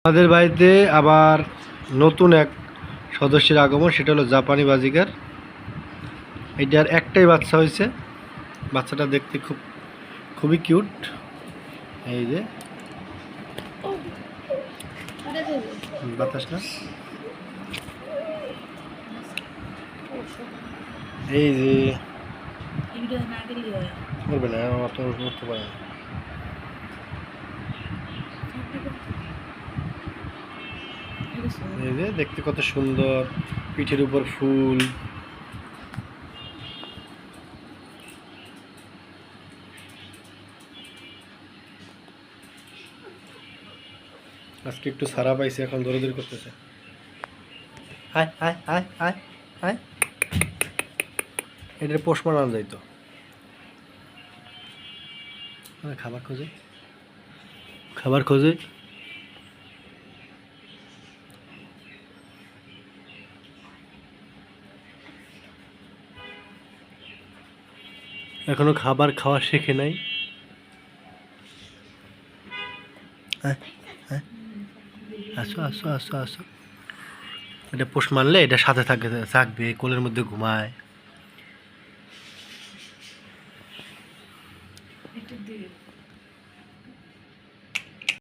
আমাদের বাড়িতে আবার নতুন এক সদস্যের আগমন, সেটা হলো জাপানি বাজিগার। এটার একটাই বাচ্চা হয়েছে। বাচ্চাটা দেখতে খুবই কিউট। এই যে বাতাস না, এই যে করবে না, অত উঠতে পারে না। এই যে দেখতে কত সুন্দর, পিঠের উপর ফুল। আজকে একটু সারা পাইছে, এখন দৌড়াদৌড়ি করতেছে। High high high high high, এটার পোষ মানানো যাইতো। খাবার খোঁজে, খাবার খোঁজে। এখনো খাবার খাওয়া শেখে নাই। আসো আসো আসো আসো, এটা পোষ মানলে এটা সাথে থাকবে, কোলের মধ্যে ঘুমায়।